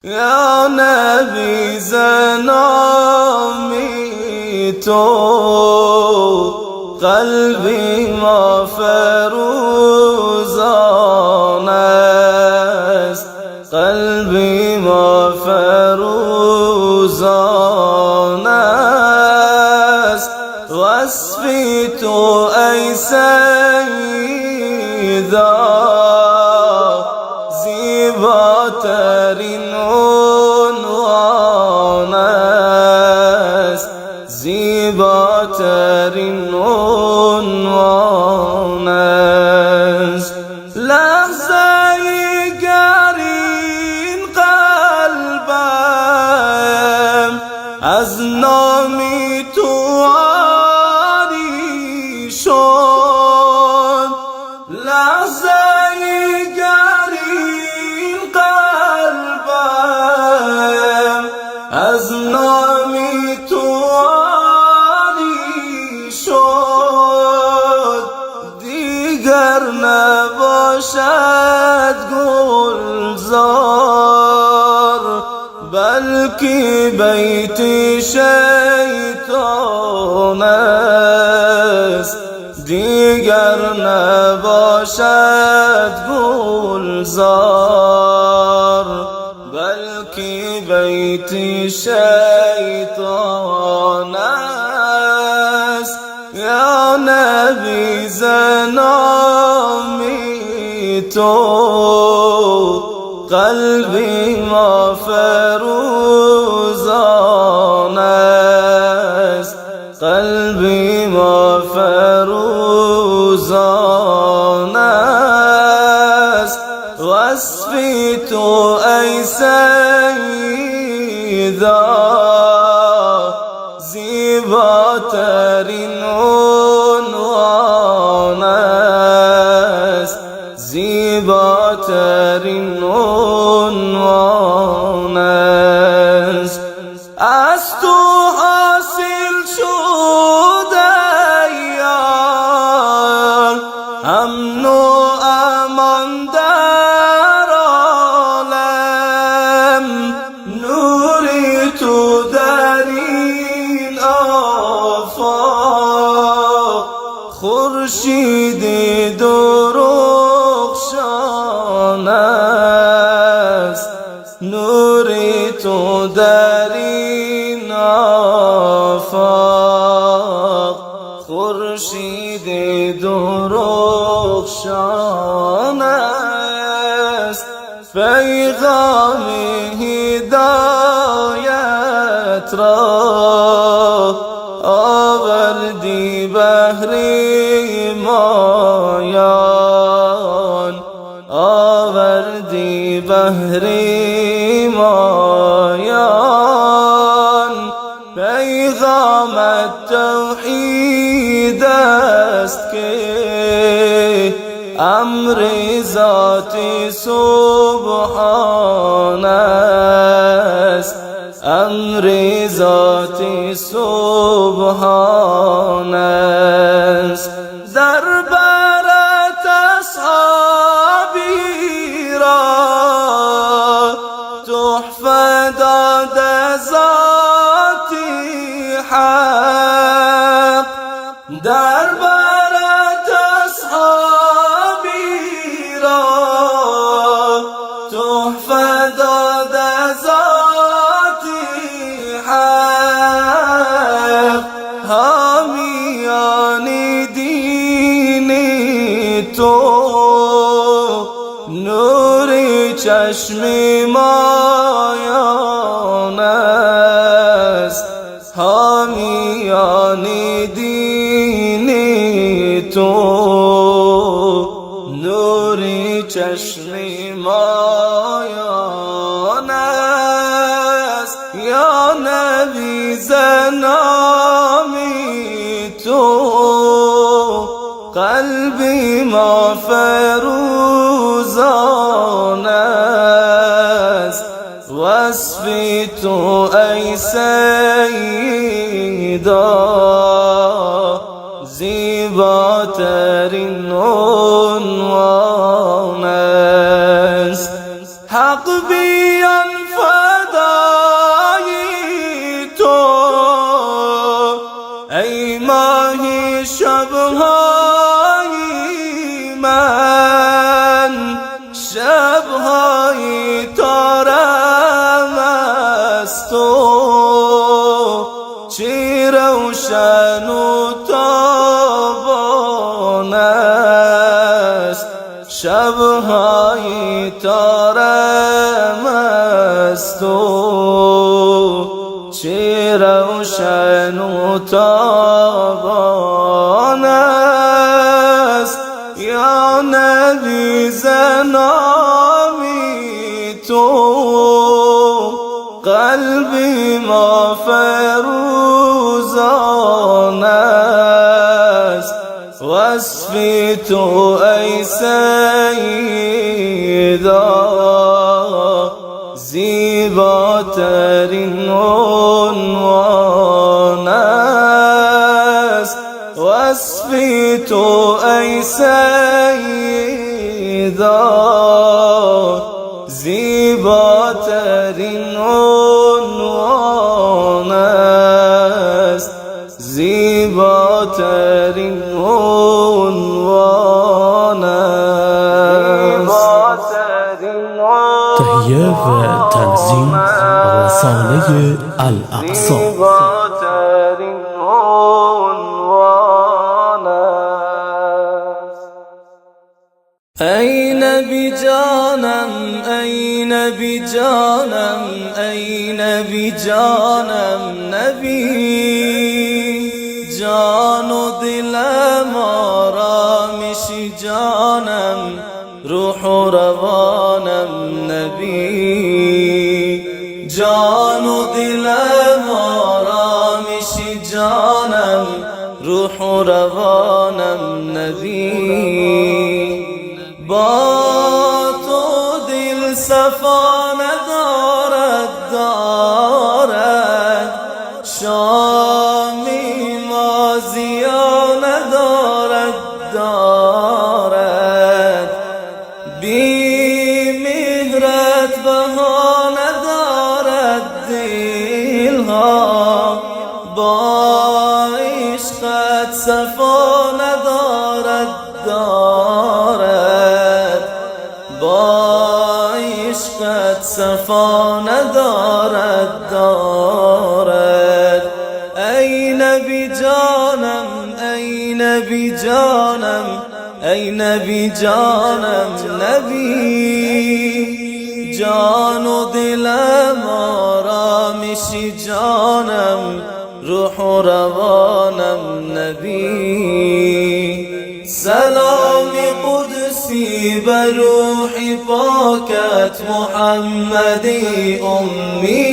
یا نبی زنامی تو قلبی ما فروزان است، قلبی ما فروزان است. وصفی تو ای سیدا زیباترین عنوان است، زیباترین عنوان است. لحظه گر این قلبم از نامی تو عاری شد، لحظه گر این قلبم از نامی تو عاری شد، دیگر نباشد گلزار بلکه بیت شیطان است، دیگر نباشد گلزار بلکه بیت شیطان است. یا نبی زنامی تو قلبی ما فروزان است، قلبی ما فروزان است. وصفی تو ای سیدا زیباترین عنوان است، زیباترین عنوان است. از تو حاصل شد ایار امن و امان در عالم، نوری تو در این آفاق، خورشید درخشان است، نوری تو در این آفاق، خورشید درخشان است. پیغام هدایت را آوردی بهر مایان، آوردی بهر مایان. پیغامت توحید است که امر ذات سبحان است، امر ذات سبحان است. در برات اصحابی را تحفه داد ذات حق، در برات اصحابی را تحفه داد ذات حق. حامیان دین تو نور چشم مایان است، حامیان دین تو نور چشم مایان است. یا نبی زنامی تو قلبی ما فروزان است. وصفی تو ای سیدا زیباترین عنوان است. حق بیان است و چه روشن و تابان است. یا نبی زنامی تو قلبی ما فروزان است. وصفی تو ای سیدا زیباترین عنوان است. وصفی تو ای سیدا زیباترین عنوان است. زیباترین عنوان است. تهیه و تنظیم رسانه الاقصی. زیباترین عنوان است. ای نبی جانم، ای نبی جانم، ای نبی جانم، نبی جان و دلم آرامش جانم، روح و روانم نبی. جان و دلم آرامش جانم، روح و روانم نبی. با تو دل صفا ندارد دارد، شامی مازیا ندارد دارد. بی مهرت بها ندارد دلها، با عشقت صفا ندارد دارد. با عشقت صفا ندارد دارد. ای نبی جانم، ای نبی جانم، ای نبی جانم، نبی جان و دلم آرامش جانم، روح و روانم نبی. سلام قدسی بر روح پاکت محمدی امی،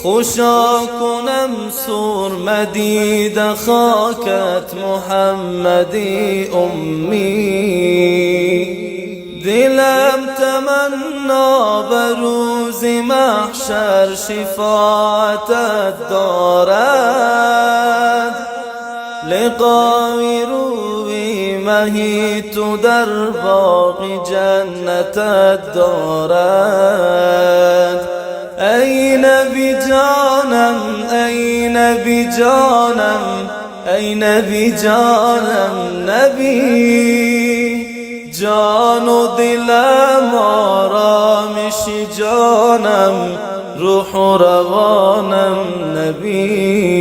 خوشا کنم سرمدید خاکت محمدی امی. دلم تمنا بر روز محشر شفاعتت دارد، لقای روی مهی تو در باغ جنتت دارد. ای نبی جانم، ای نبی جانم، ای نبی جانم، نبی جان و دلم آرامش جانم، روح و روانم نبی.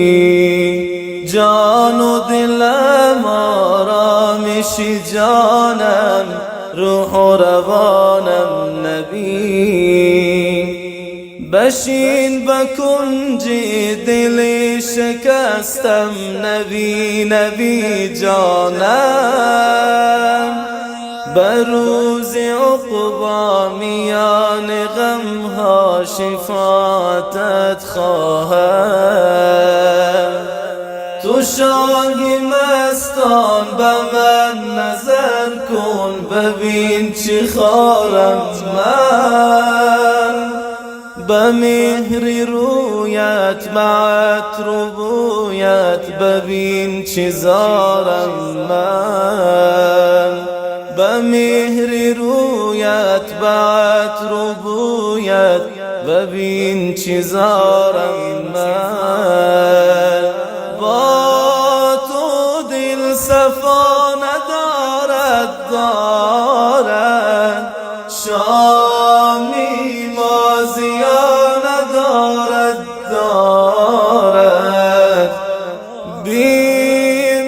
جان و دلم آرامش جانم، روح و روانم نبی. بشین بکنج دل شکستم نبی، نبی جانم. بروز عقبا میان غمها شفاعتت خواهم. تو شاهی مستان به من نظر کن، ببین چه خارم من. به مهر رویت معت ربویت، ببین چه زارم من. به مهر رویت بعت ربویت، ببین چه زارم من. با تو دل صفا ندارد دارد، شامی مازیا ندارد دارد. بی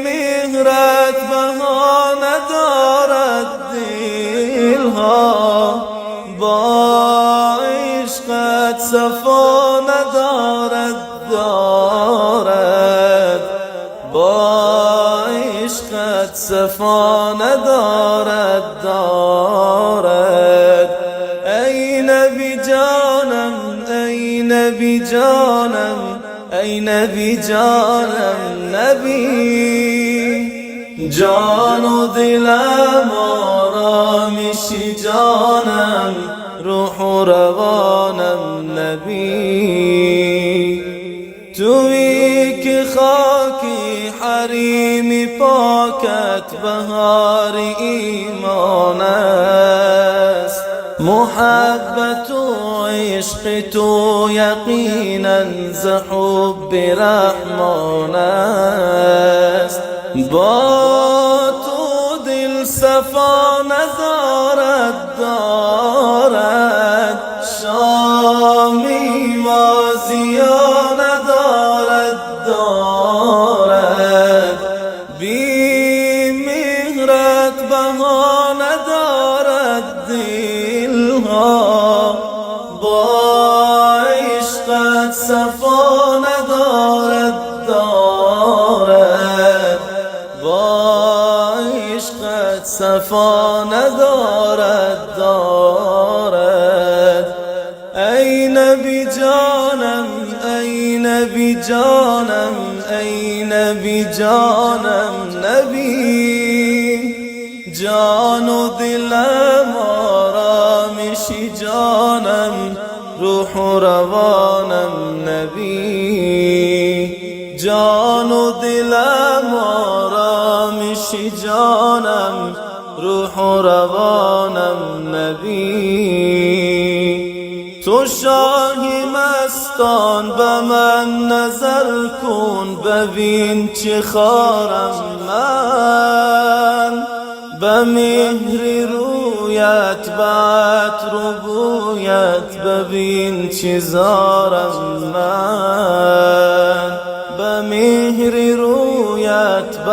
مهرت بها ندارد دلها، با عشقت صفا ندارد با عشقت صفا ندارد ای نبی جانم ای نبی جانم ای نبی جانم نبی جان و دلم آرامش جانم روح و روانم نبی تویی که خاکی حریم پاکت بهار ایمان است محبت و عشق تو یقینا ز حب رحمان است با تو دل صفا ندارد شامی وازیا ندارد بی مهرت بها ندارد دلها با عشقت صفا ندارد با عشقت صفا ندارد ای نبی جانم ای نبی جانم ای نبی جانم نبی جان و دلم آرامش جانم روح و روانم نبی جان و دلم آرامش جانم روح و روانم نبی تو شاهی مستان به من نظر کن ببین چه خارم من به مهر رویت به عطر و بویت ببین چه زارم من به مهر رویت به